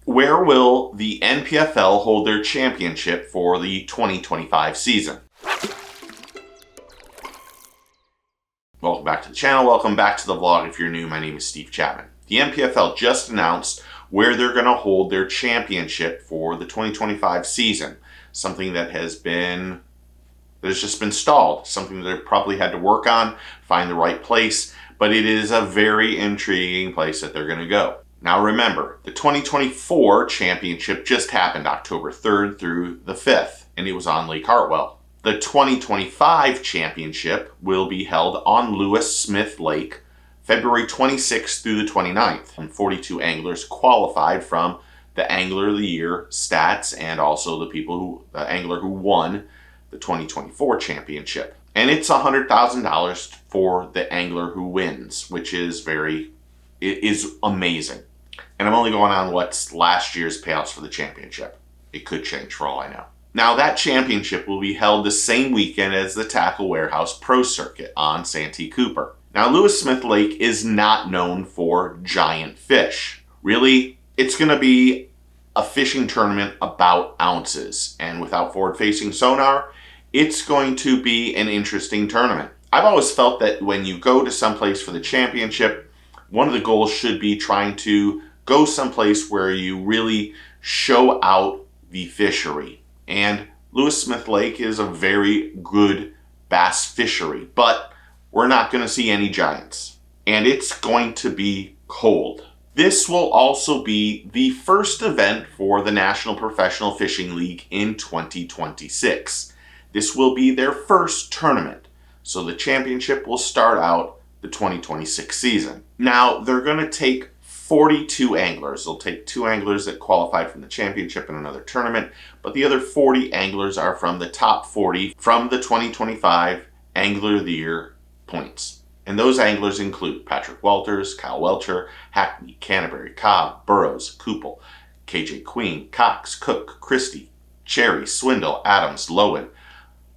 where will the NPFL hold their championship for the 2025 season? Welcome back to the channel. Welcome back to the vlog. If you're new, my name is Steve Chapman. The NPFL just announced where they're going to hold their championship for the 2025 season. Something that has just been stalled. Something that they probably had to work on, find the right place, but it is a very intriguing place that they're going to go. Now remember, the 2024 championship just happened October 3rd through the 5th, and it was on Lake Hartwell. The 2025 championship will be held on Lewis Smith Lake, February 26th through the 29th. And 42 anglers qualified from the Angler of the Year stats and also the angler who won the 2024 championship. And it's $100,000 for the angler who wins, which is amazing. And I'm only going on what's last year's payouts for the championship. It could change for all I know. Now that championship will be held the same weekend as the Tackle Warehouse Pro Circuit on Santee Cooper. Now Lewis Smith Lake is not known for giant fish. Really, it's going to be a fishing tournament about ounces. And without forward-facing sonar, it's going to be an interesting tournament. I've always felt that when you go to someplace for the championship, one of the goals should be trying to go someplace where you really show out the fishery. And Lewis Smith Lake is a very good bass fishery, but we're not going to see any giants. And it's going to be cold. This will also be the first event for the National Professional Fishing League in 2026. This will be their first tournament. So the championship will start out the 2026 season. Now, they're going to take 42 anglers. They'll take 2 anglers that qualified from the championship in another tournament, but the other 40 anglers are from the top 40 from the 2025 Angler of the Year points. And those anglers include Patrick Walters, Kyle Welcher, Hackney, Canterbury, Cobb, Burrows, Kupel, KJ Queen, Cox, Cook, Christie, Cherry, Swindle, Adams, Lowen,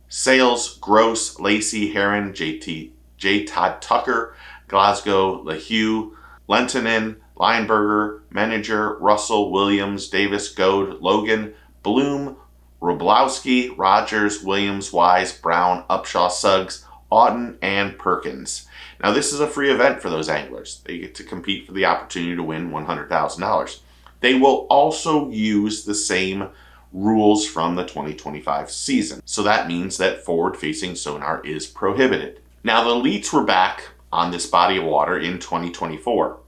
Sales, Gross, Lacey, Heron, J. Todd Tucker, Glasgow, LaHue, Lentonen, Lineberger, Meninger, Russell, Williams, Davis, Goad, Logan, Bloom, Roblowski, Rogers, Williams, Wise, Brown, Upshaw, Suggs, Auden, and Perkins. Now this is a free event for those anglers. They get to compete for the opportunity to win $100,000. They will also use the same rules from the 2025 season. So that means that forward-facing sonar is prohibited. Now the elites were back on this body of water in 2024.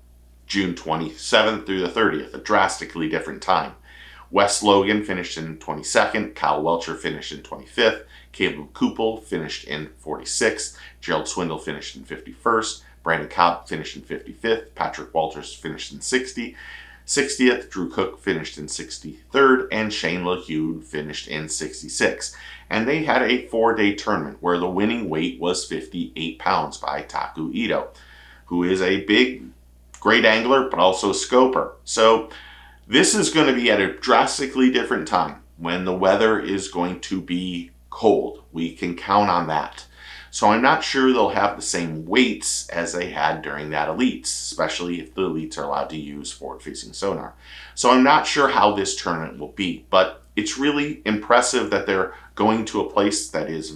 June 27th through the 30th, a drastically different time. Wes Logan finished in 22nd, Kyle Welcher finished in 25th, Caleb Kupel finished in 46th, Gerald Swindle finished in 51st, Brandon Cobb finished in 55th, Patrick Walters finished in 60th, Drew Cook finished in 63rd, and Shane LaHue finished in 66th. And they had a 4-day tournament where the winning weight was 58 pounds by Taku Ito, who is a great angler, but also scoper. So this is going to be at a drastically different time when the weather is going to be cold. We can count on that. So I'm not sure they'll have the same weights as they had during that elites, especially if the elites are allowed to use forward-facing sonar. So I'm not sure how this tournament will be, but it's really impressive that they're going to a place that is a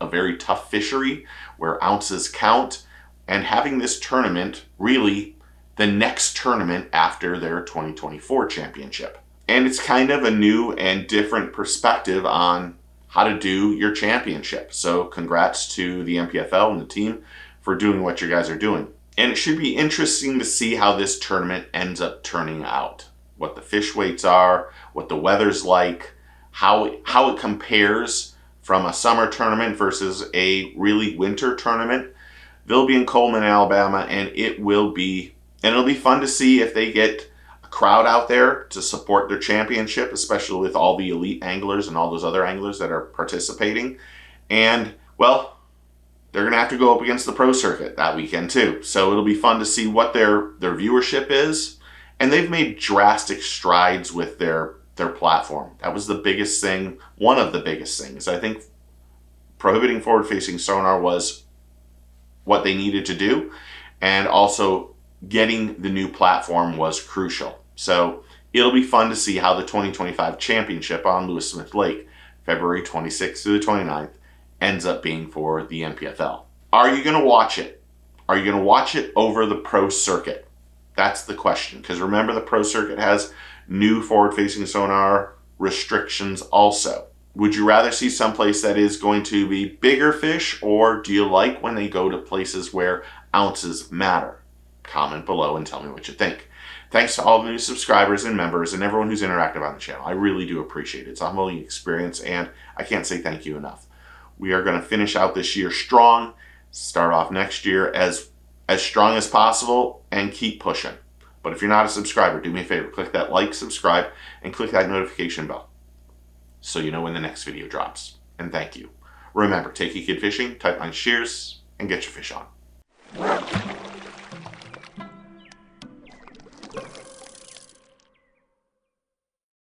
very tough fishery where ounces count, and having this tournament really the next tournament after their 2024 championship. And it's kind of a new and different perspective on how to do your championship. So congrats to the NPFL and the team for doing what you guys are doing. And it should be interesting to see how this tournament ends up turning out. What the fish weights are, what the weather's like, how it compares from a summer tournament versus a really winter tournament. They'll be in Cullman, Alabama, and it'll be fun to see if they get a crowd out there to support their championship, especially with all the elite anglers and all those other anglers that are participating. And, well, they're going to have to go up against the pro circuit that weekend too. So it'll be fun to see what their viewership is. And they've made drastic strides with their platform. That was the biggest thing, one of the biggest things. I think prohibiting forward-facing sonar was what they needed to do. And also getting the new platform was crucial. So It'll be fun to see how the 2025 championship on Lewis Smith Lake, February 26th through the 29th, ends up being for the NPFL. Are you going to watch it? Are you going to watch it over the pro circuit? That's the question, because remember, the pro circuit has new forward-facing sonar restrictions also. Would you rather see someplace that is going to be bigger fish, or do you like when they go to places where ounces matter? Comment below and tell me what you think. Thanks to all the new subscribers and members and everyone who's interactive on the channel. I really do appreciate it. It's a humbling experience, and I can't say thank you enough. We are going to finish out this year strong, start off next year as strong as possible, and keep pushing. But if you're not a subscriber, do me a favor, click that like, subscribe, and click that notification bell so you know when the next video drops. And thank you. Remember, take your kid fishing, tight line shears, and get your fish on.